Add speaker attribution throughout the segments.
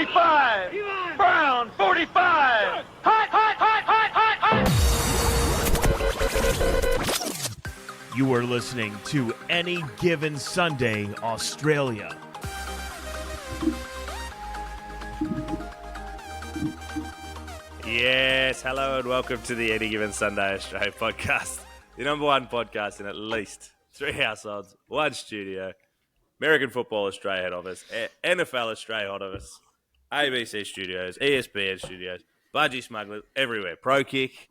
Speaker 1: 45. Brown, 45. Hot, hot, hot, hot, hot, hot.
Speaker 2: You are listening to Any Given Sunday, Australia.
Speaker 3: Yes, hello and welcome to the Any Given Sunday Australia podcast. The number one podcast in at least 3 households, 1 studio, American Football Australia head office, NFL Australia head office, ABC studios, ESPN studios, Budgie Smugglers, everywhere. Pro Kick,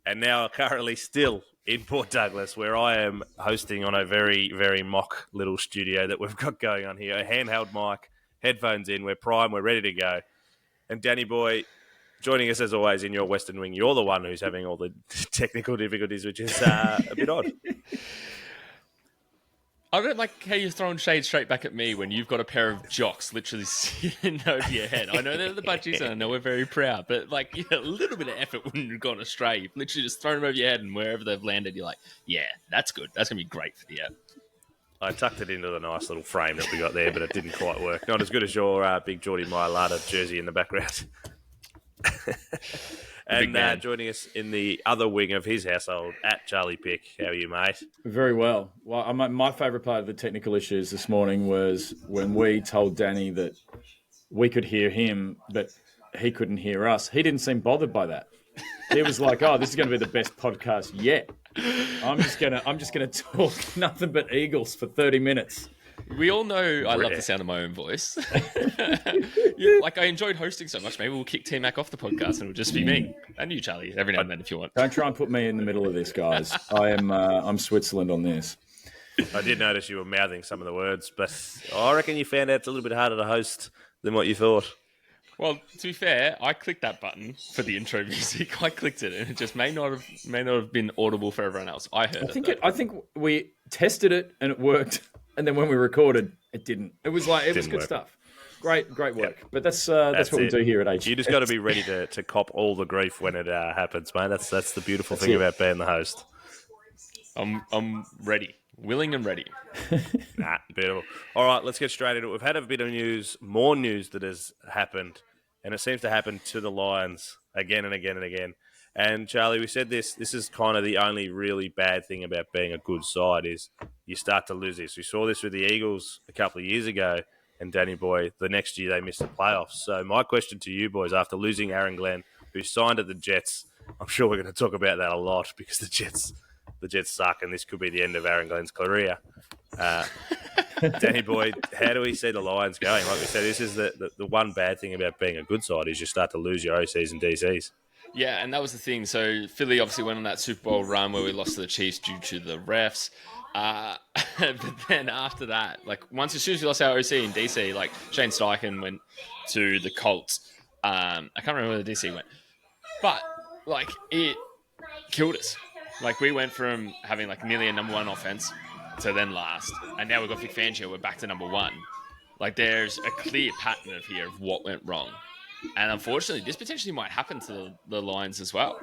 Speaker 3: and now currently still in Port Douglas, where I am hosting on a very, very mock little studio that we've got going on here. A handheld mic, headphones in, we're prime, we're ready to go. And Danny Boy, joining us as always in your Western Wing, you're the one who's having all the technical difficulties, which is a bit odd.
Speaker 4: I don't like how you're throwing shade straight back at me when you've got a pair of jocks literally sitting over your head. I know they're the budgies and I know we're very proud, but like a little bit of effort wouldn't have gone astray. You've literally just thrown them over your head and wherever they've landed, you're like, yeah, that's good. That's going to be great for the app.
Speaker 3: I tucked it into the nice little frame that we got there, but it didn't quite work. Not as good as your big Geordie Mailata jersey in the background. And joining us in the other wing of his household, at Charlie Pick. How are you, mate?
Speaker 5: Very well. Well, my favourite part of the technical issues this morning was when we told Danny that we could hear him, but he couldn't hear us. He didn't seem bothered by that. He was like, "Oh, this is going to be the best podcast yet. I'm just gonna talk nothing but Eagles for 30 minutes."
Speaker 4: We all know I love the sound of my own voice. Like, I enjoyed hosting so much. Maybe we'll kick Tmac off the podcast and it'll just be me and you, Charlie, every now and then if you want.
Speaker 5: Don't try and put me in the middle of this, guys. I'm Switzerland on this.
Speaker 3: I did notice you were mouthing some of the words, but I reckon you found out it's a little bit harder to host than what you thought.
Speaker 4: Well, to be fair, I clicked that button for the intro music. I clicked it, and it just may not have been audible for everyone else. I heard it. I think
Speaker 5: we tested it and it worked. And then when we recorded, it didn't. It was good stuff. Great work. Yep. But that's what we do here at HG.
Speaker 3: You just got to be ready to cop all the grief when it happens, mate. That's the beautiful thing about being the host.
Speaker 4: I'm ready, willing and ready.
Speaker 3: Beautiful. All right, let's get straight into it. We've had a bit of news, more news that has happened, and it seems to happen to the Lions again and again and again. And, Charlie, we said this is kind of the only really bad thing about being a good side is you start to lose this. We saw this with the Eagles a couple of years ago, and Danny Boy, the next year they missed the playoffs. So my question to you boys, after losing Aaron Glenn, who signed at the Jets, I'm sure we're going to talk about that a lot because the Jets suck and this could be the end of Aaron Glenn's career. Danny Boy, how do we see the Lions going? Like we said, this is the one bad thing about being a good side is you start to lose your OCs and DCs.
Speaker 4: Yeah, and that was the thing. So Philly obviously went on that Super Bowl run where we lost to the Chiefs due to the refs. But then after that, like as soon as we lost our OC in DC, like Shane Steichen went to the Colts. I can't remember where the DC went. But like it killed us. Like we went from having like nearly a number one offense to then last. And now we've got Vic Fangio, we're back to number one. Like there's a clear pattern of here of what went wrong. And unfortunately, this potentially might happen to the Lions as well.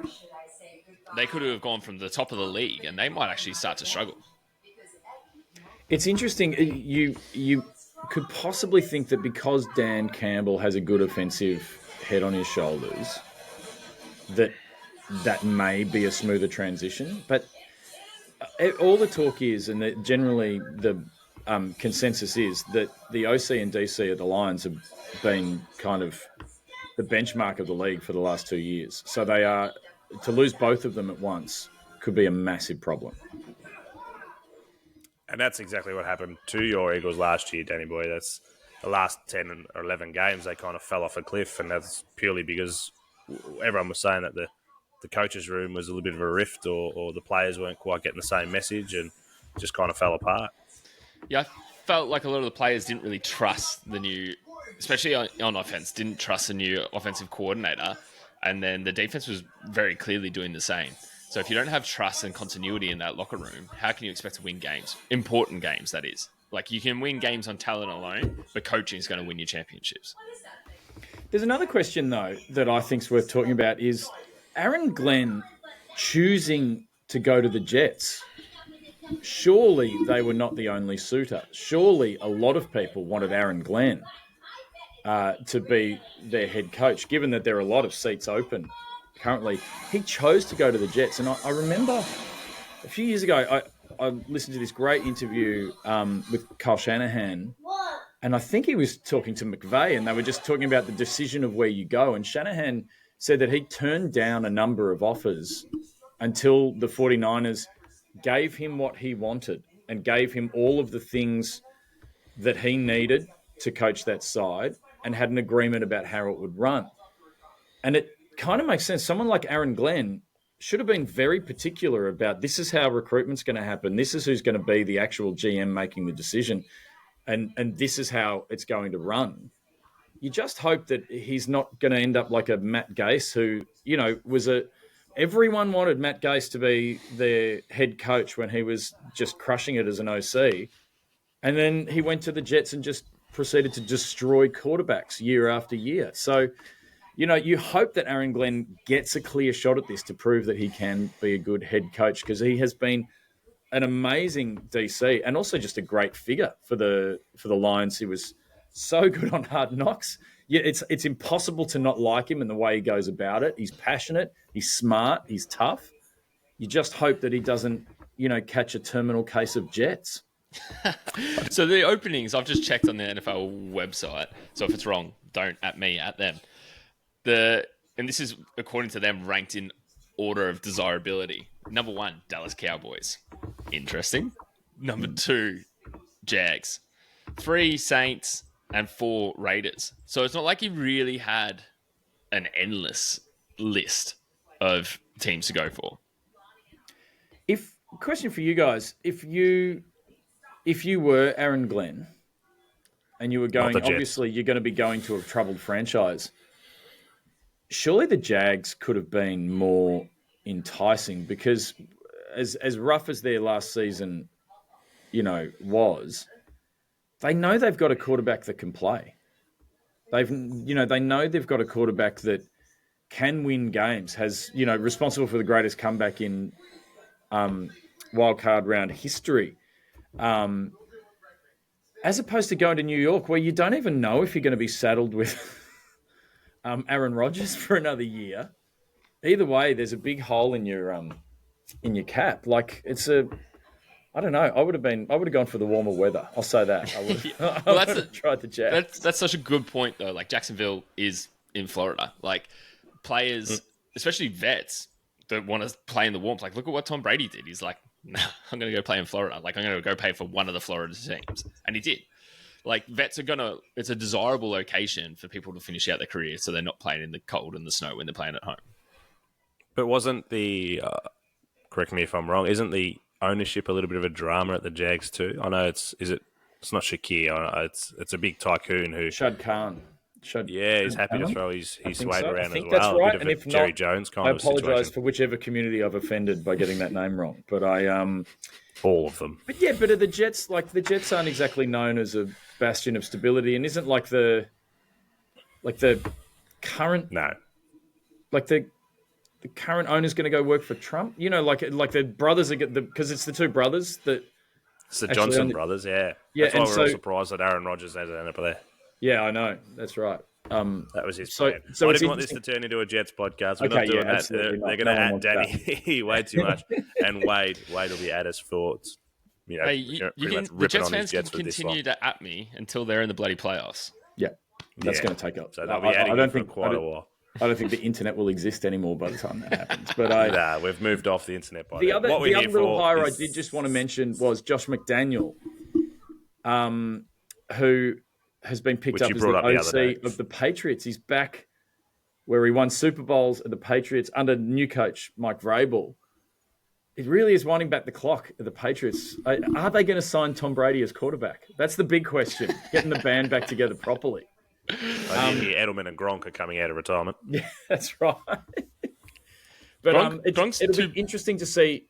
Speaker 4: They could have gone from the top of the league, and they might actually start to struggle.
Speaker 5: It's interesting. You could possibly think that because Dan Campbell has a good offensive head on his shoulders, that may be a smoother transition. But all the talk is, and generally the consensus is, that the OC and DC of the Lions have been kind of the benchmark of the league for the last 2 years. So they are, to lose both of them at once could be a massive problem.
Speaker 3: And that's exactly what happened to your Eagles last year, Danny Boy. That's the last 10 or 11 games, they kind of fell off a cliff, and that's purely because everyone was saying that the coach's room was a little bit of a rift or the players weren't quite getting the same message and just kind of fell apart.
Speaker 4: Yeah, I felt like a lot of the players didn't really trust the new, especially on offense, didn't trust the new offensive coordinator. And then the defense was very clearly doing the same. So if you don't have trust and continuity in that locker room, how can you expect to win games? Important games, that is. Like, you can win games on talent alone, but coaching is going to win you championships.
Speaker 5: There's another question, though, that I think is worth talking about is Aaron Glenn choosing to go to the Jets. Surely they were not the only suitor. Surely a lot of people wanted Aaron Glenn. to be their head coach, given that there are a lot of seats open currently. He chose to go to the Jets. And I remember a few years ago, I listened to this great interview with Kyle Shanahan. And I think he was talking to McVay, and they were just talking about the decision of where you go. And Shanahan said that he turned down a number of offers until the 49ers gave him what he wanted and gave him all of the things that he needed to coach that side and had an agreement about how it would run. And it kind of makes sense. Someone like Aaron Glenn should have been very particular about this is how recruitment's going to happen. This is who's going to be the actual GM making the decision. And this is how it's going to run. You just hope that he's not going to end up like a Matt Gase who, everyone wanted Matt Gase to be their head coach when he was just crushing it as an OC. And then he went to the Jets and just proceeded to destroy quarterbacks year after year. So, you hope that Aaron Glenn gets a clear shot at this to prove that he can be a good head coach, because he has been an amazing DC and also just a great figure for the Lions. He was so good on Hard Knocks. Yeah, it's impossible to not like him and the way he goes about it. He's passionate, he's smart, he's tough. You just hope that he doesn't, catch a terminal case of Jets.
Speaker 4: So the openings, I've just checked on the NFL website. So if it's wrong, don't at me, at them. And this is according to them ranked in order of desirability. Number 1, Dallas Cowboys. Interesting. Number 2, Jags. 3, Saints. And 4, Raiders. So it's not like he really had an endless list of teams to go for.
Speaker 5: Question for you guys, if you were Aaron Glenn and you were going, obviously you're going to be going to a troubled franchise, surely the Jags could have been more enticing, because as rough as their last season, was, they know they've got a quarterback that can play. They know they've got a quarterback that can win games, has, responsible for the greatest comeback in wildcard round history. As opposed to going to New York, where you don't even know if you're going to be saddled with Aaron Rodgers for another year. Either way, there's a big hole in your cap. Like, I don't know. I would have gone for the warmer weather. I'll say that. I would have tried the Jets.
Speaker 4: That's such a good point, though. Like, Jacksonville is in Florida. Like, players, especially vets, that want to play in the warmth. Like, look at what Tom Brady did. He's like, nah, I'm going to go play in Florida. Like, I'm going to go play for one of the Florida teams. And he did. Like, vets are it's a desirable location for people to finish out their career, so they're not playing in the cold and the snow when they're playing at home.
Speaker 3: But wasn't correct me if I'm wrong, isn't the ownership a little bit of a drama at the Jags too? I know it's not Shakir. I know it's a big tycoon who
Speaker 5: Shad Khan.
Speaker 3: He's happy to throw his swag around as well.
Speaker 5: I think that's right. And if
Speaker 3: Jerry
Speaker 5: not,
Speaker 3: Jones kind
Speaker 5: I
Speaker 3: of
Speaker 5: apologise for whichever community I've offended by getting that name wrong. But
Speaker 3: all of them.
Speaker 5: But yeah, the Jets aren't exactly known as a bastion of stability, and isn't like the current the current owner's going to go work for Trump. Like the brothers are because it's the two brothers that.
Speaker 3: It's the Johnson brothers, yeah. That's why we're all surprised that Aaron Rodgers has ended up there.
Speaker 5: Yeah, I know. That's right.
Speaker 3: That was his plan. So I didn't want this to turn into a Jets podcast. We're not doing that. They're going to add Danny way too much. And Wade will be at us for,
Speaker 4: the Jets fans can continue to at me until they're in the bloody playoffs.
Speaker 5: Yeah, that's going to take up.
Speaker 3: So they'll be adding I for quite a while.
Speaker 5: I don't think the internet will exist anymore by the time that happens. But
Speaker 3: we've moved off the internet by
Speaker 5: the
Speaker 3: now.
Speaker 5: other little hire I did just want to mention was Josh McDaniel, who has been picked up as the OC of the Patriots. He's back where he won Super Bowls at the Patriots under new coach Mike Vrabel. It really is winding back the clock at the Patriots. Are they going to sign Tom Brady as quarterback? That's the big question. Getting the band back together properly.
Speaker 3: I hear Edelman and Gronk are coming out of retirement.
Speaker 5: Yeah, that's right. But it'll be interesting to see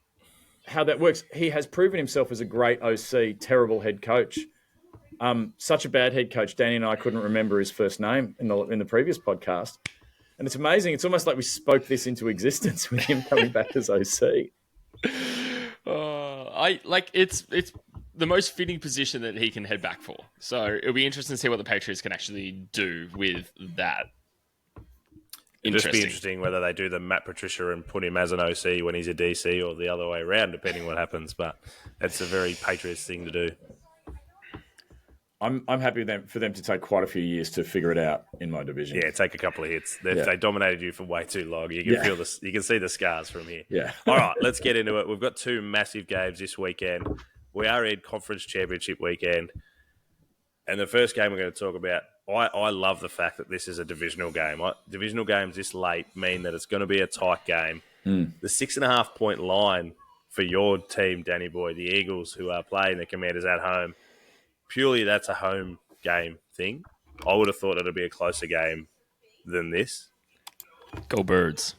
Speaker 5: how that works. He has proven himself as a great OC, terrible head coach. Such a bad head coach. Danny and I couldn't remember his first name in the previous podcast. And it's amazing. It's almost like we spoke this into existence with him coming back as OC.
Speaker 4: It's the most fitting position that he can head back for. So it'll be interesting to see what the Patriots can actually do with that.
Speaker 3: It'll just be interesting whether they do the Matt Patricia and put him as an OC when he's a DC or the other way around, depending what happens. But it's a very Patriots thing to do.
Speaker 5: I'm happy for them to take quite a few years to figure it out in my division.
Speaker 3: Yeah, take a couple of hits. They dominated you for way too long. You can feel this. You can see the scars from here.
Speaker 5: Yeah.
Speaker 3: All right, let's get into it. We've got two massive games this weekend. We are in Conference Championship weekend, and the first game we're going to talk about. I love the fact that this is a divisional game. Divisional games this late mean that it's going to be a tight game. The 6.5 point line for your team, Danny Boy, the Eagles, who are playing the Commanders at home. Purely that's a home game thing. I would have thought it would be a closer game than this.
Speaker 4: Go Birds.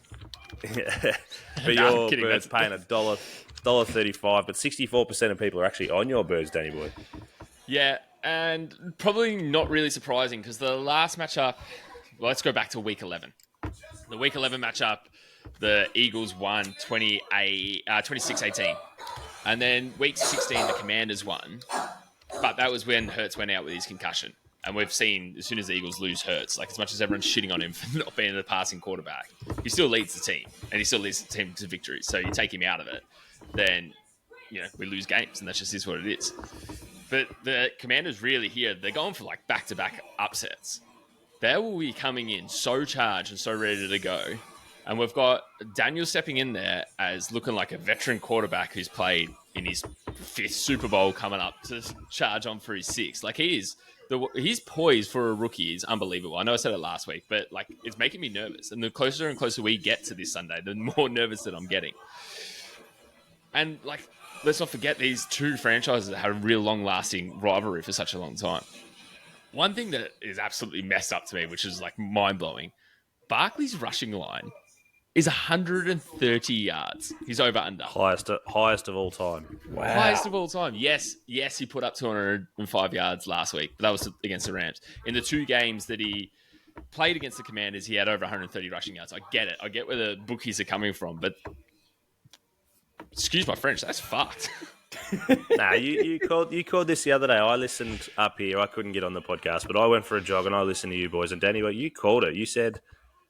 Speaker 3: But your Birds paying $1.35, but 64% of people are actually on your Birds, Danny Boy.
Speaker 4: Yeah, and probably not really surprising because the last matchup, well, let's go back to week 11. The week 11 matchup, the Eagles won 26-18. And then week 16, the Commanders won. But that was when Hurts went out with his concussion. And we've seen, as soon as the Eagles lose Hurts, like as much as everyone's shitting on him for not being the passing quarterback, he still leads the team. And he still leads the team to victory. So you take him out of it, then, we lose games. And that just is what it is. But the Commanders really here, they're going for like back-to-back upsets. They will be coming in so charged and so ready to go. And we've got Daniel stepping in there as looking like a veteran quarterback who's played in his 5th Super Bowl coming up to charge on for his 6th. Like he's poised for a rookie is unbelievable. I know I said it last week, but like it's making me nervous. And the closer and closer we get to this Sunday, the more nervous that I'm getting. And like, let's not forget these two franchises that had a real long-lasting rivalry for such a long time. One thing that is absolutely messed up to me, which is like mind-blowing, Barkley's rushing line is 130 yards. He's over under.
Speaker 3: Highest of all time.
Speaker 5: Wow.
Speaker 4: Highest of all time. Yes, he put up 205 yards last week, but that was against the Rams. In the 2 games that he played against the Commanders, he had over 130 rushing yards. I get it. I get where the bookies are coming from, but excuse my French, that's fucked.
Speaker 3: Nah, you called this the other day. I listened up here. I couldn't get on the podcast, but I went for a jog and I listened to you boys. And Danny, you called it. You said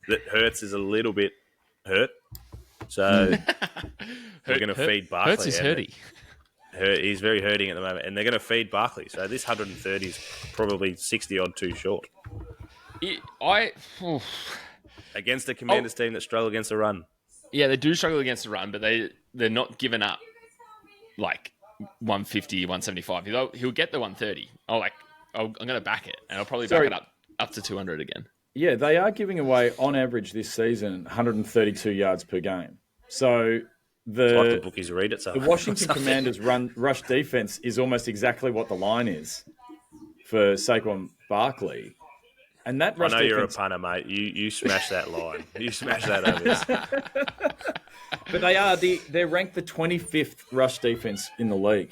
Speaker 3: that Hurts is a little bit hurt, so we're going to feed Barkley.
Speaker 4: Hurts is hurty.
Speaker 3: He's very hurting at the moment, and they're going to feed Barkley. So this 130 is probably 60 odd too short. Against a Commanders team that struggle against the run.
Speaker 4: Yeah, they do struggle against the run, but they're not giving up like 150, 175. He'll get the 130. I'm going to back it, and I'll probably back it up to 200 again.
Speaker 5: Yeah, they are giving away, on average this season, 132 yards per game. So
Speaker 3: the bookies read it.
Speaker 5: The Washington Commanders' rush defense is almost exactly what the line is for Saquon Barkley. And that rush
Speaker 3: defense...
Speaker 5: you're
Speaker 3: a punter, mate. You smash that line. You smash that over.
Speaker 5: But they're ranked the 25th rush defense in the league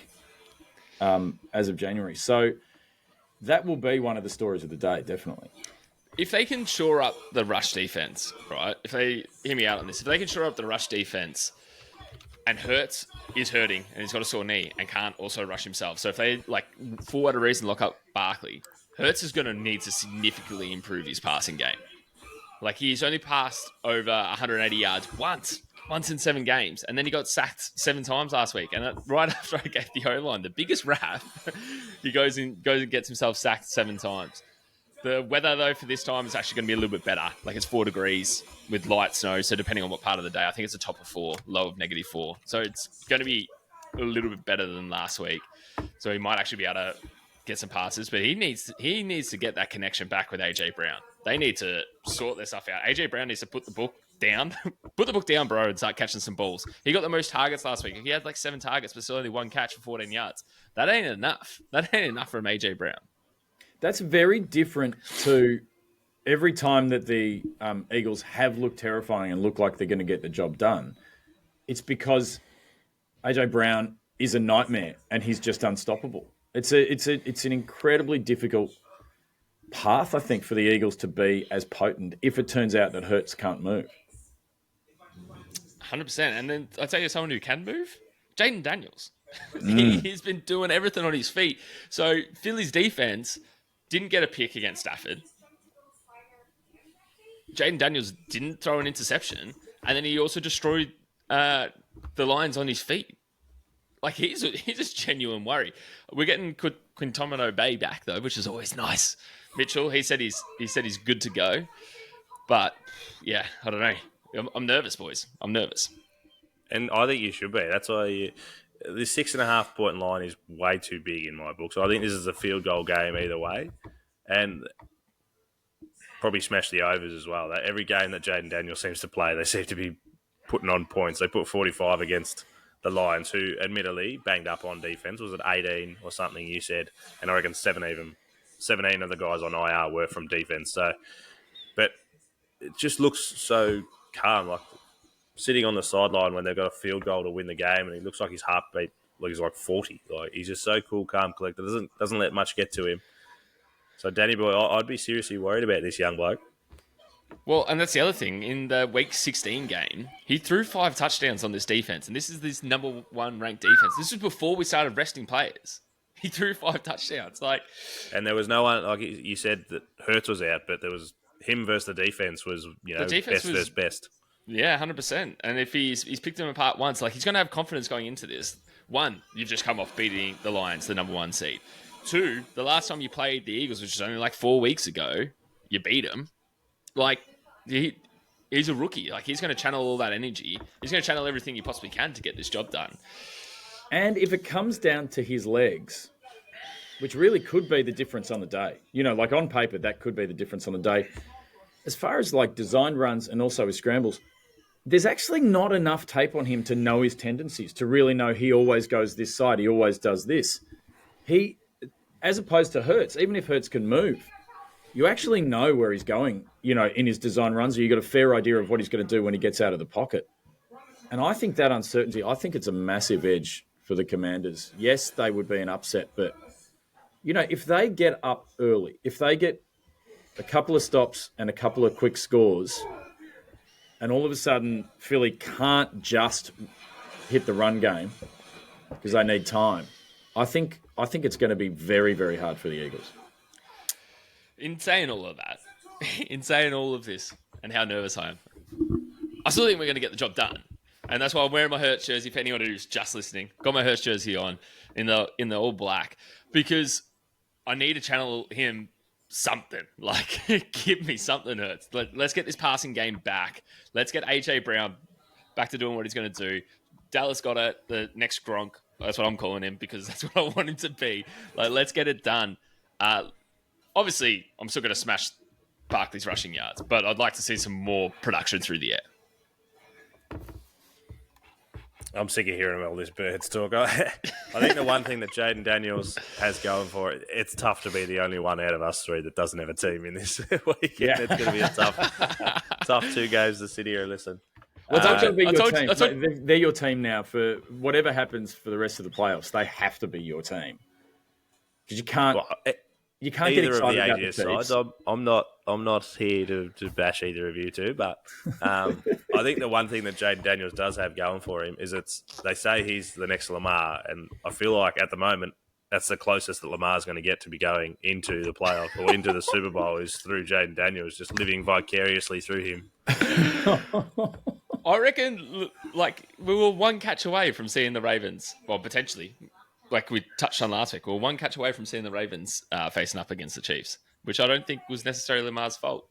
Speaker 5: as of January. So that will be one of the stories of the day, definitely.
Speaker 4: If they can shore up the rush defense, right? If they hear me out on this, if they can shore up the rush defense, and Hurts is hurting and he's got a sore knee and can't also rush himself. So if they for whatever reason lock up Barkley, Hurts is going to need to significantly improve his passing game. Like he's only passed over 180 yards once in 7 games, and then he got sacked 7 times last week. And right after I gave the O-line the biggest rap, he goes and gets himself sacked 7 times. The weather, though, for this time is actually going to be a little bit better. Like, it's 4 degrees with light snow. So, depending on what part of the day, I think it's a top of 4, low of -4. So, it's going to be a little bit better than last week. So, he might actually be able to get some passes. But he needs to get that connection back with AJ Brown. They need to sort their stuff out. AJ Brown needs to put the book down. Put the book down, bro, and start catching some balls. He got the most targets last week. He had 7 targets, but still only 1 catch for 14 yards. That ain't enough. That ain't enough from AJ Brown.
Speaker 5: That's very different to every time that the Eagles have looked terrifying and look like they're going to get the job done. It's because AJ Brown is a nightmare and he's just unstoppable. It's an incredibly difficult path, I think, for the Eagles to be as potent if it turns out that Hurts can't move.
Speaker 4: 100%. And then I'll tell you someone who can move, Jaden Daniels. He's been doing everything on his feet. So Philly's defense didn't get a pick against Stafford. Jaden Daniels didn't throw an interception, and then he also destroyed the Lions on his feet. Like, he's a genuine worry. We're getting Quintomino Bay back, though, which is always nice. Mitchell, he said he's good to go. But, yeah, I don't know. I'm nervous, boys. I'm nervous.
Speaker 3: And I think you should be. That's why the 6.5 point line is way too big in my book. So I think this is a field goal game either way. And probably smash the overs as well. Every game that Jaden Daniels seems to play, they seem to be putting on points. They put 45 against the Lions, who admittedly banged up on defense. Was it 18 or something you said? And I reckon 17 of the guys on IR were from defense. So, but it just looks so calm, like sitting on the sideline when they've got a field goal to win the game, and he looks like his heartbeat like he's like 40. Like, he's just so cool, calm, collected. Doesn't let much get to him. So, Danny boy, I'd be seriously worried about this young bloke.
Speaker 4: Well, and that's the other thing. In the Week 16 game, he threw 5 touchdowns on this defense, and this is this number 1 ranked defense. This was before we started resting players. He threw 5 touchdowns.
Speaker 3: And there was no one, like you said, that Hurts was out, but there was him versus the defense was, best versus best.
Speaker 4: Yeah, 100%. And if he's picked them apart once, like, he's going to have confidence going into this. 1, you've just come off beating the Lions, the number 1 seed. 2, the last time you played the Eagles, which was only like 4 weeks ago, you beat them. Like, he's a rookie. Like, he's going to channel all that energy. He's going to channel everything he possibly can to get this job done.
Speaker 5: And if it comes down to his legs, which really could be the difference on the day, like on paper, that could be the difference on the day. As far as like design runs and also his scrambles, there's actually not enough tape on him to know his tendencies, to really know he always goes this side, he always does this. He, as opposed to Hurts, even if Hurts can move, you actually know where he's going, in his design runs, or you've got a fair idea of what he's going to do when he gets out of the pocket. And I think that uncertainty, I think it's a massive edge for the Commanders. Yes, they would be an upset, but, if they get up early, if they get a couple of stops and a couple of quick scores, and all of a sudden Philly can't just hit the run game because they need time, I think it's going to be very, very hard for the Eagles.
Speaker 4: In saying all of that, in saying all of this and how nervous I am, I still think we're going to get the job done. And that's why I'm wearing my Hurts jersey. For anyone who's just listening, got my Hurts jersey on in the all black, because I need to channel him something. Like, give me something, Hurts. Let's get this passing game back. Let's get AJ Brown back to doing what he's going to do. Dallas got it, the next Gronk. That's what I'm calling him, because that's what I want him to be. Like, let's get it done. Obviously, I'm still going to smash Barkley's rushing yards, but I'd like to see some more production through the air.
Speaker 3: I'm sick of hearing all this Birds talk. I think the one thing that Jaden Daniels has going for it, it's tough to be the only one out of us 3 that doesn't have a team in this weekend. Yeah. It's going to be a tough 2 games to sit here and listen.
Speaker 5: Well, it's going to be your team. They're your team now for whatever happens for the rest of the playoffs. They have to be your team, because you can't.
Speaker 3: Well,
Speaker 5: you can't get excited about the
Speaker 3: sides. I'm not here to bash either of you two, but I think the one thing that Jaden Daniels does have going for him is they say he's the next Lamar, and I feel like at the moment that's the closest that Lamar's going to get to be going into the playoff or into the Super Bowl is through Jaden Daniels, just living vicariously through him.
Speaker 4: I reckon, like, we were one catch away from seeing the Ravens, well, potentially, like we touched on last week, we were one catch away from seeing the Ravens facing up against the Chiefs, which I don't think was necessarily Lamar's fault.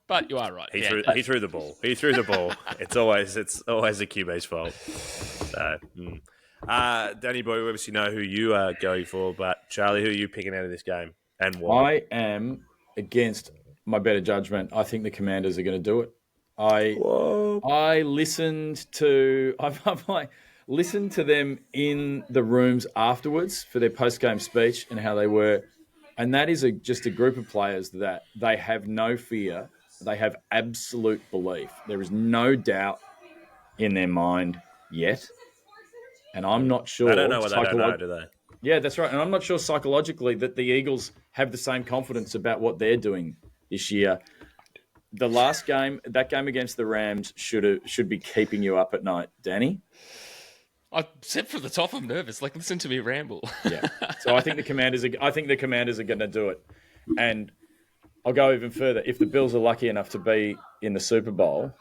Speaker 4: But you are right.
Speaker 3: He threw the ball. It's always the QB's fault. So, Danny boy, we obviously know who you are going for, but Charlie, who are you picking out of this game and why?
Speaker 5: I am against my better judgment. I think the Commanders are going to do it. I listened to them in the rooms afterwards for their post-game speech and how they were, and that is just a group of players that they have no fear. They have absolute belief. There is no doubt in their mind yet, and I'm not sure.
Speaker 3: I don't know what they don't know, do they?
Speaker 5: Yeah, that's right. And I'm not sure psychologically that the Eagles have the same confidence about what they're doing this year. The last game, that game against the Rams, should be keeping you up at night, Danny.
Speaker 4: I said from the top, I'm nervous. Like, listen to me ramble.
Speaker 5: Yeah. So I think the Commanders are going to do it. And I'll go even further. If the Bills are lucky enough to be in the Super Bowl,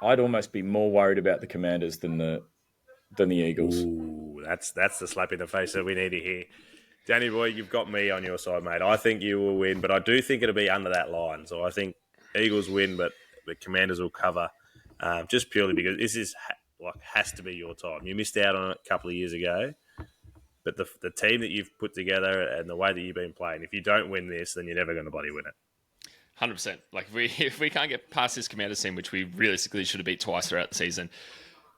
Speaker 5: I'd almost be more worried about the Commanders than the Eagles.
Speaker 3: Ooh, that's the slap in the face that we need to hear. Danny boy, you've got me on your side, mate. I think you will win, but I do think it'll be under that line. So I think Eagles win, but the Commanders will cover, just purely because this is has to be your time. You missed out on it a couple of years ago, but the team that you've put together and the way that you've been playing, if you don't win this, then you're never going to bloody win it.
Speaker 4: 100%. Like, if we can't get past this Commanders team, which we realistically should have beat twice throughout the season,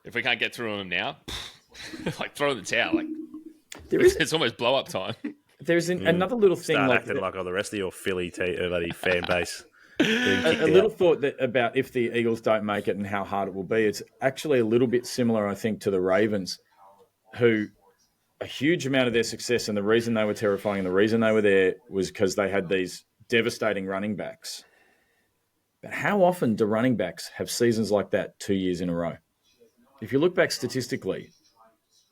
Speaker 4: if we can't get through them now, like, throw in the towel. Like, it's almost blow up time.
Speaker 5: There's another little thing.
Speaker 3: Start
Speaker 5: like
Speaker 3: acting like all the rest of your Philly fan base.
Speaker 5: A little thought about if the Eagles don't make it and how hard it will be. It's actually a little bit similar, I think, to the Ravens, who a huge amount of their success and the reason they were terrifying and the reason they were there was because they had these devastating running backs. But how often do running backs have seasons like that 2 years in a row? If you look back statistically,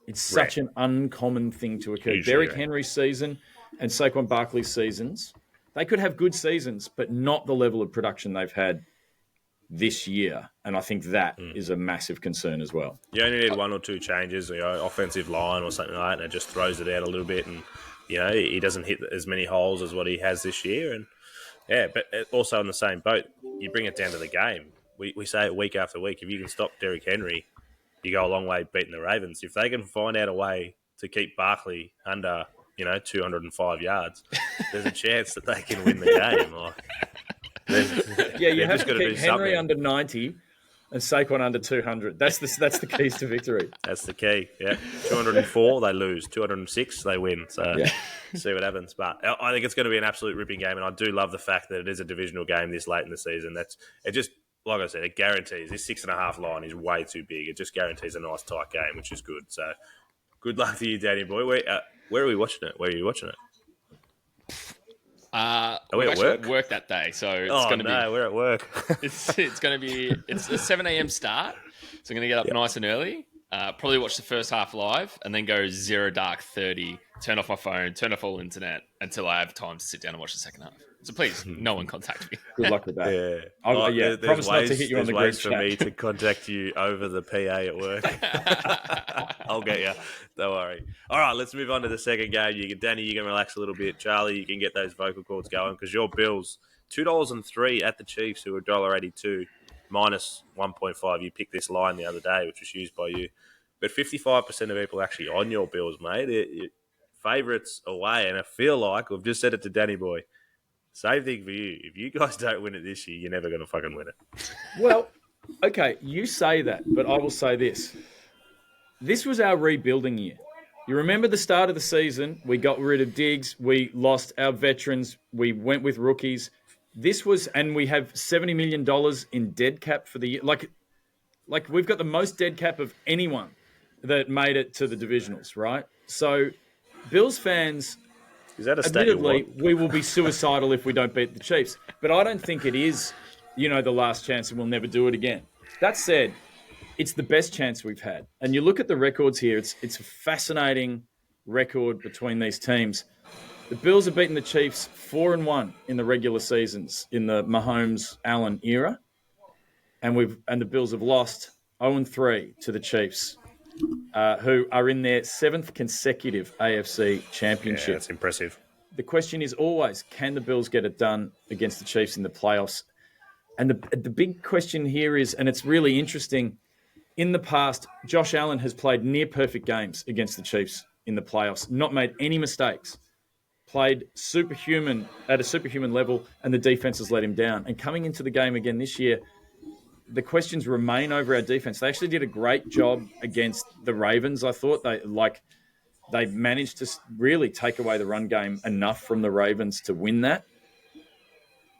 Speaker 5: it's such an uncommon thing to occur. Derrick Henry's season and Saquon Barkley's seasons, they could have good seasons, but not the level of production they've had this year. And I think that is a massive concern as well.
Speaker 3: You only need one or two changes, offensive line or something like that, and it just throws it out a little bit. And, he doesn't hit as many holes as what he has this year. And, yeah, but also in the same boat, you bring it down to the game. We say it week after week. If you can stop Derrick Henry, you go a long way beating the Ravens. If they can find out a way to keep Barkley under, 205 yards, there's a chance that they can win the game.
Speaker 5: You have to keep Henry under 90 and Saquon under 200. That's the keys to victory.
Speaker 3: That's the key, yeah. 204, they lose. 206, they win. So see what happens. But I think it's going to be an absolute ripping game, and I do love the fact that it is a divisional game this late in the season. Like I said, it guarantees this 6.5 line is way too big. It just guarantees a nice tight game, which is good. So good luck to you, Danny boy. Where are we watching it? Where are you watching it?
Speaker 4: Are we at work that day, so it's going to be.
Speaker 3: We're at work.
Speaker 4: it's going to be. It's a 7 a.m. start, so I'm going to get up nice and early. Probably watch the first half live, and then go 0 dark 30. Turn off my phone, turn off all internet until I have time to sit down and watch the second half. So please, no one contact me.
Speaker 5: Good luck with that.
Speaker 3: Yeah.
Speaker 5: Promise not to hit you on the group
Speaker 3: chat. There's ways for me to contact you over the PA at work. I'll get you. Don't worry. All right, let's move on to the second game. Danny, you can relax a little bit. Charlie, you can get those vocal cords going because your Bills, $2.03 at the Chiefs, who are $1.82, minus 1.5. You picked this line the other day, which was used by you. But 55% of people actually on your Bills, mate. Favourites away, and I feel like we've just said it to Danny boy. Same thing for you. If you guys don't win it this year, you're never going to fucking win it.
Speaker 5: Well, okay, you say that, but I will say this. This was our rebuilding year. You remember the start of the season, we got rid of Diggs, we lost our veterans, we went with rookies. And we have $70 million in dead cap for the year. Like we've got the most dead cap of anyone that made it to the divisionals, right? So Bills fans,
Speaker 3: is that a stat
Speaker 5: admittedly, we will be suicidal if we don't beat the Chiefs. But I don't think it is, the last chance and we'll never do it again. That said, it's the best chance we've had. And you look at the records here, it's a fascinating record between these teams. The Bills have beaten the Chiefs 4-1 in the regular seasons in the Mahomes-Allen era. And the Bills have lost 0-3 to the Chiefs, who are in their 7th consecutive AFC championship.
Speaker 3: Yeah, that's impressive.
Speaker 5: The question is always, can the Bills get it done against the Chiefs in the playoffs? And the big question here is, and it's really interesting, in the past, Josh Allen has played near perfect games against the Chiefs in the playoffs, not made any mistakes, played at a superhuman level, and the defense has let him down. And coming into the game again this year, the questions remain over our defense. They actually did a great job against the Ravens, I thought. They managed to really take away the run game enough from the Ravens to win that.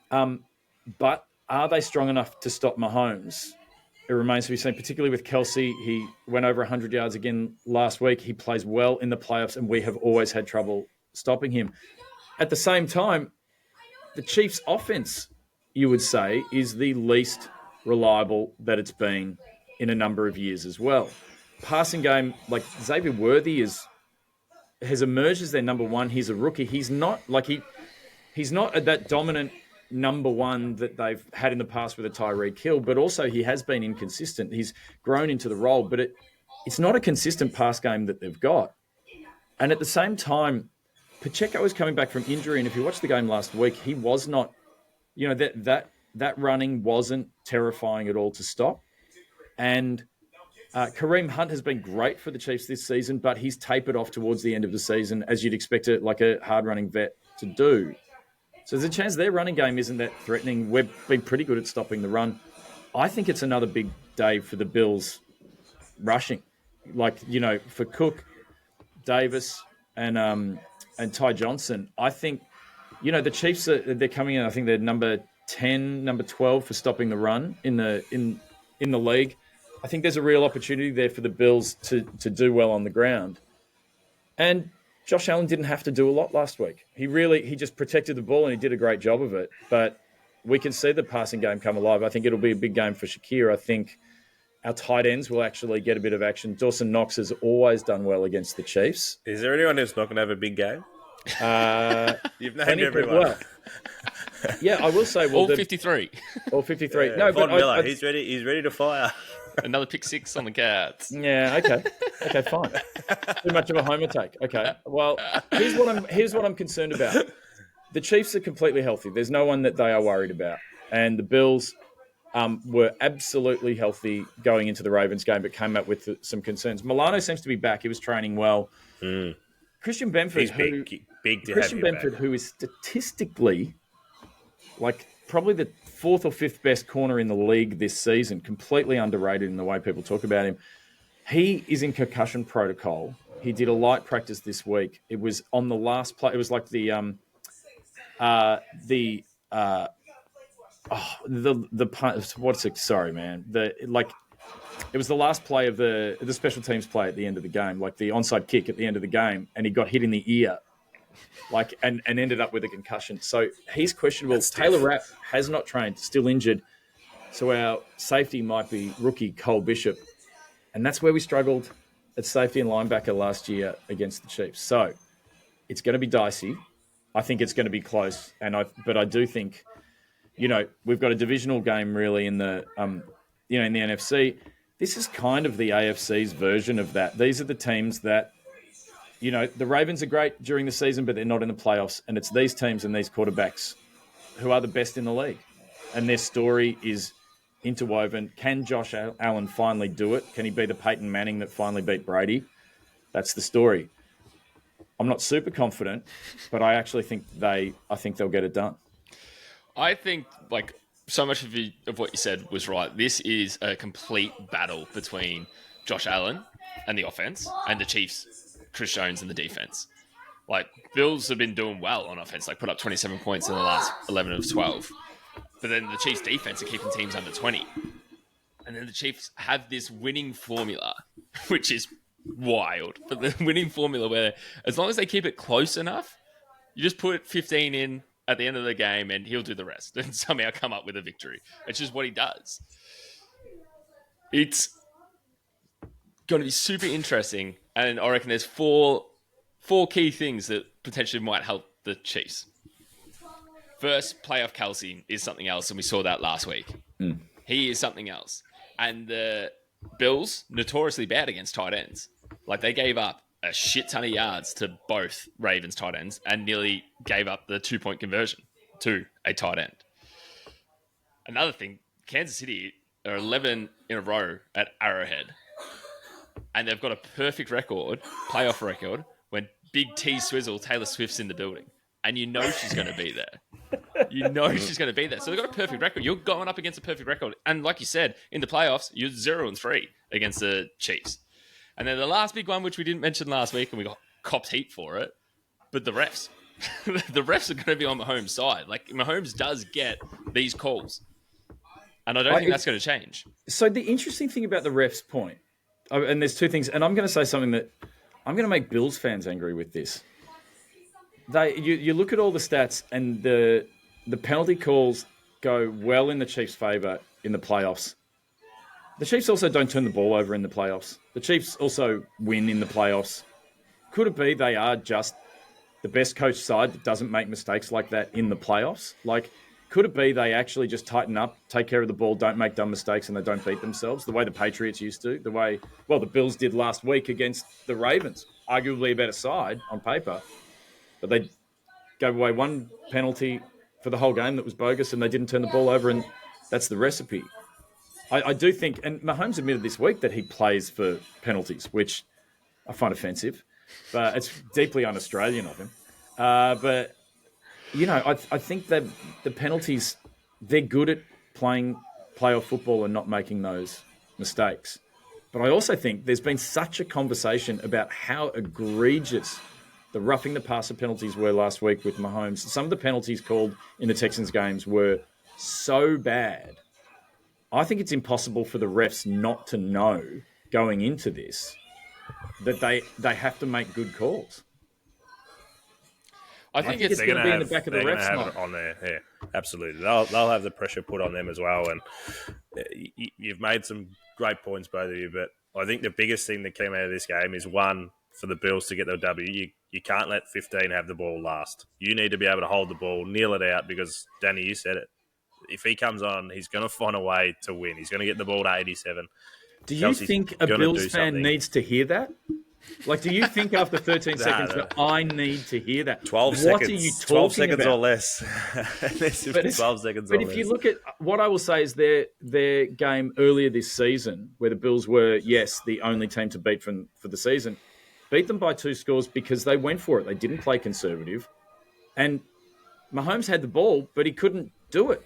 Speaker 5: But are they strong enough to stop Mahomes? It remains to be seen, particularly with Kelsey. He went over 100 yards again last week. He plays well in the playoffs, and we have always had trouble stopping him. At the same time, the Chiefs' offense, you would say, is the least reliable that it's been in a number of years as well. passing game, like Xavier Worthy has emerged as their number one. He's a rookie. He's not that dominant number one that they've had in the past with a Tyreek Hill, but also he has been inconsistent. He's grown into the role, but it's not a consistent pass game that they've got. And at the same time, Pacheco is coming back from injury, and if you watched the game last week, he was not, that running wasn't terrifying at all to stop. And Kareem Hunt has been great for the Chiefs this season, but he's tapered off towards the end of the season, as you'd expect it, like a hard-running vet to do. So there's a chance their running game isn't that threatening. We've been pretty good at stopping the run. I think it's another big day for the Bills rushing. For Cook, Davis, and Ty Johnson, I think, the Chiefs, they're coming in, I think they're number 10, number 12 for stopping the run in the league. I think there's a real opportunity there for the Bills to do well on the ground. And Josh Allen didn't have to do a lot last week. He just protected the ball and he did a great job of it. But we can see the passing game come alive. I think it'll be a big game for Shakir. I think our tight ends will actually get a bit of action. Dawson Knox has always done well against the Chiefs.
Speaker 3: Is there anyone who's not going to have a big game? You've named everyone.
Speaker 5: Well, yeah, I will say. Well,
Speaker 4: all 53.
Speaker 5: All 53.
Speaker 3: Yeah,
Speaker 5: no,
Speaker 3: Von
Speaker 5: but
Speaker 3: Miller, he's ready. He's ready to fire.
Speaker 4: Another pick 6 on the Cats.
Speaker 5: Yeah. Okay. Fine. Too much of a homer take. Okay. Well, here's what I'm concerned about. The Chiefs are completely healthy. There's no one that they are worried about, and the Bills were absolutely healthy going into the Ravens game, but came up with some concerns. Milano seems to be back. He was training well. Christian Benford, who is statistically probably the 4th or 5th best corner in the league this season, completely underrated in the way people talk about him. He is in concussion protocol. He did a light practice this week. It was on the last play. It was like it was the last play of the special teams play at the end of the game, like the onside kick at the end of the game, and he got hit in the ear, and ended up with a concussion. So he's questionable. Taylor Rapp has not trained, still injured. So our safety might be rookie Cole Bishop, and that's where we struggled at safety and linebacker last year against the Chiefs. So it's going to be dicey. I think it's going to be close, but I do think, we've got a divisional game really in the in the NFC. This is kind of the AFC's version of that. These are the teams that, the Ravens are great during the season, but they're not in the playoffs. And it's these teams and these quarterbacks who are the best in the league. And their story is interwoven. Can Josh Allen finally do it? Can he be the Peyton Manning that finally beat Brady? That's the story. I'm not super confident, but I actually think they'll get it done.
Speaker 4: I think so much of what you said was right. This is a complete battle between Josh Allen and the offense, and the Chiefs, Chris Jones and the defense. Bills have been doing well on offense, put up 27 points in the last 11 of 12. But then the Chiefs defense are keeping teams under 20. And then the Chiefs have this winning formula, which is wild. But the winning formula where as long as they keep it close enough, you just put 15 in at the end of the game and he'll do the rest and somehow come up with a victory. It's just what he does. It's going to be super interesting. And I reckon there's four key things that potentially might help the Chiefs. First, playoff Kelsey is something else, and we saw that last week. He is something else. And the Bills, notoriously bad against tight ends. They gave up a shit ton of yards to both Ravens tight ends and nearly gave up the 2-point conversion to a tight end. Another thing, Kansas City are 11 in a row at Arrowhead. And they've got a perfect record, playoff record, when Big T Swizzle, Taylor Swift's in the building. And she's going to be there. She's going to be there. So they've got a perfect record. You're going up against a perfect record. And like you said, in the playoffs, you're 0-3 against the Chiefs. And then the last big one, which we didn't mention last week, and we got copped heat for it, but the refs. The refs are going to be on Mahomes' side. Mahomes does get these calls. And I don't think that's going to change.
Speaker 5: So the interesting thing about the refs' point, and there's two things, and I'm going to say something that I'm going to make Bills fans angry with this. You look at all the stats, and the penalty calls go well in the Chiefs' favour in the playoffs. The Chiefs also don't turn the ball over in the playoffs. The Chiefs also win in the playoffs. Could it be they are just the best coached side that doesn't make mistakes like that in the playoffs? Like, could it be they actually just tighten up, take care of the ball, don't make dumb mistakes, and they don't beat themselves the way the Patriots used to, the way, well, the Bills did last week against the Ravens, arguably a better side on paper, but they gave away one penalty for the whole game that was bogus, and they didn't turn the ball over, and that's the recipe. I do think, and Mahomes admitted this week that he plays for penalties, which I find offensive, but it's deeply un-Australian of him. But, you know, I think that the penalties, they're good at playing playoff football and not making those mistakes. But I also think there's been such a conversation about how egregious the roughing the passer penalties were last week with Mahomes. Some of the penalties called in the Texans games were so bad. I think it's impossible for the refs not to know going into this that they have to make good calls.
Speaker 4: I think it's
Speaker 5: going to be in the back of the refs' mind.
Speaker 3: On there, yeah, absolutely. They'll have the pressure put on them as well. And you've made some great points, both of you. But I think the biggest thing that came out of this game is, one, for the Bills to get the W. You can't let 15 have the ball last. You need to be able to hold the ball, kneel it out, because Danny, you said it. If he comes on, he's going to find a way to win. He's going to get the ball to 87.
Speaker 5: Do you think a Bills fan needs to hear that? Like, do you think after 13 seconds that I need to hear that?
Speaker 3: 12 seconds.
Speaker 5: What are you talking
Speaker 3: 12 seconds
Speaker 5: about?
Speaker 3: or less. 12 seconds or less.
Speaker 5: But if you look at what I will say is their game earlier this season, where the Bills were, yes, the only team to beat for the season, beat them by 2 scores because they went for it. They didn't play conservative. And Mahomes had the ball, but he couldn't do it.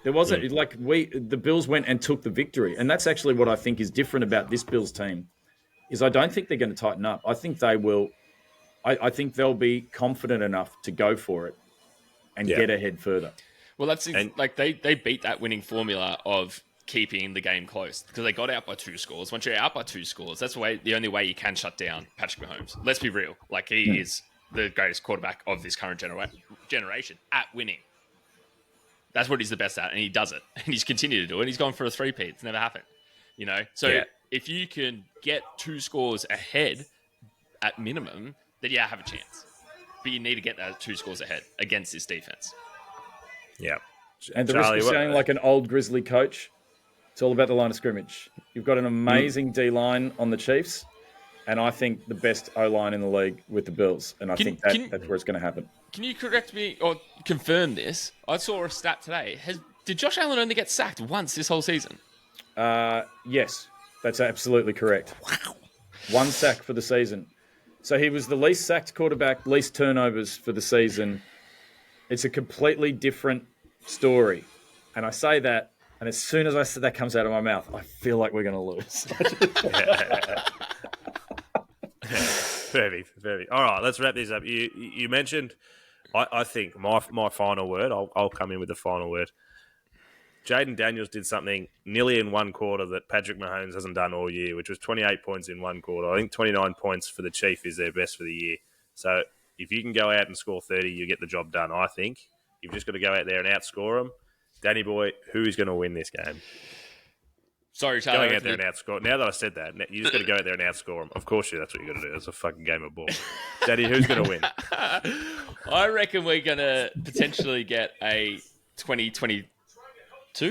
Speaker 5: There wasn't the Bills went and took the victory. And that's actually what I think is different about this Bills team, is I don't think they're going to tighten up. I think they will. I think they'll be confident enough to go for it and get ahead further.
Speaker 4: Well, that's like they beat that winning formula of keeping the game close because they got out by 2 scores. Once you're out by 2 scores, that's the only way you can shut down Patrick Mahomes. Let's be real. Like, he is the greatest quarterback of this current generation at winning. That's what he's the best at, and he does it. And he's continued to do it. He's gone for a 3-peat. It's never happened. You know? So if you can get 2 scores ahead at minimum, then have a chance. But you need to get that 2 scores ahead against this defense.
Speaker 3: Yeah.
Speaker 5: And the risk of sounding like an old Grizzly coach, it's all about the line of scrimmage. You've got an amazing D-line on the Chiefs, and I think the best O-line in the league with the Bills. And I think that's where it's going to happen.
Speaker 4: Can you correct me or confirm this? I saw a stat today. Did Josh Allen only get sacked once this whole season?
Speaker 5: Yes, that's absolutely correct. Wow. 1 sack for the season. So he was the least sacked quarterback, least turnovers for the season. It's a completely different story. And I say that, and as soon as that comes out of my mouth, I feel like we're going to lose.
Speaker 3: Perfect. All right, let's wrap this up. You mentioned, I think my final word. I'll come in with the final word. Jaden Daniels did something nearly in 1 quarter that Patrick Mahomes hasn't done all year, which was 28 points in 1 quarter. I think 29 points for the Chief is their best for the year. So if you can go out and score 30, you get the job done. I think you've just got to go out there and outscore them. Danny boy, who is going to win this game?
Speaker 4: Sorry, Charlie.
Speaker 3: Going out there and outscore. Now that I said that, you just got to go out there and outscore them. Of course, that's what you got to do. It's a fucking game of ball. Daddy, who's going to win?
Speaker 4: I reckon we're going to potentially get a 2022,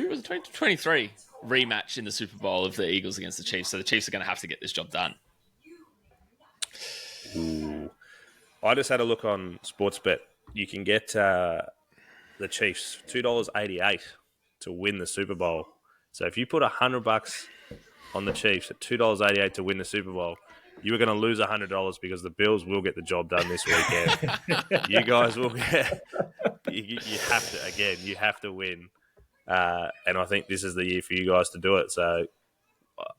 Speaker 4: was it 2023 rematch in the Super Bowl of the Eagles against the Chiefs. So the Chiefs are going to have to get this job done.
Speaker 3: Ooh. I just had a look on Sportsbet. You can get the Chiefs $2.88 to win the Super Bowl. So if you put $100 on the Chiefs at $2.88 to win the Super Bowl, you are going to lose $100 because the Bills will get the job done this weekend. You guys will get. You have to you have to win, and I think this is the year for you guys to do it. So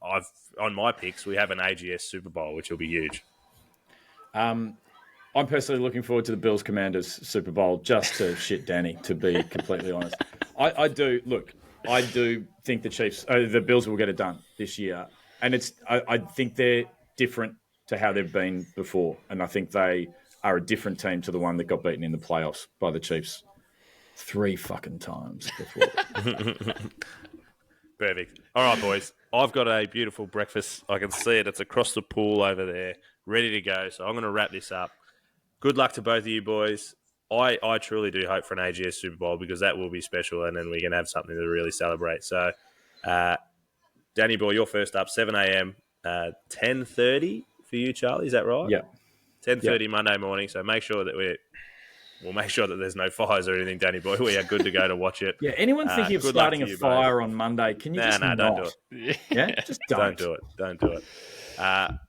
Speaker 3: on my picks, we have an AGS Super Bowl, which will be huge.
Speaker 5: I'm personally looking forward to the Bills Commanders Super Bowl just to shit Danny, to be completely honest. I do think the Bills will get it done this year. And I think they're different to how they've been before. And I think they are a different team to the one that got beaten in the playoffs by the Chiefs 3 fucking times before.
Speaker 3: Perfect. All right, boys. I've got a beautiful breakfast. I can see it. It's across the pool over there, ready to go. So I'm going to wrap this up. Good luck to both of you boys. I truly do hope for an AGS Super Bowl because that will be special, and then we can have something to really celebrate. So, Danny boy, you're first up, 7 a.m., 10:30 for you, Charlie. Is that right?
Speaker 5: Yeah.
Speaker 3: 10:30 Monday morning. So make sure that we'll make sure that there's no fires or anything, Danny boy. We are good to go to watch it.
Speaker 5: Yeah. Anyone thinking of
Speaker 3: good luck
Speaker 5: starting
Speaker 3: to
Speaker 5: a
Speaker 3: you
Speaker 5: fire
Speaker 3: both.
Speaker 5: on Monday? Can you just
Speaker 3: Don't
Speaker 5: not?
Speaker 3: do it.
Speaker 5: Yeah, just don't.
Speaker 3: Don't do it.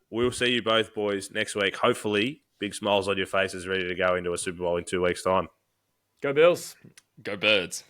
Speaker 3: We'll see you both, boys, next week. Hopefully, big smiles on your faces, ready to go into a Super Bowl in 2 weeks' time.
Speaker 5: Go Bills.
Speaker 4: Go Birds.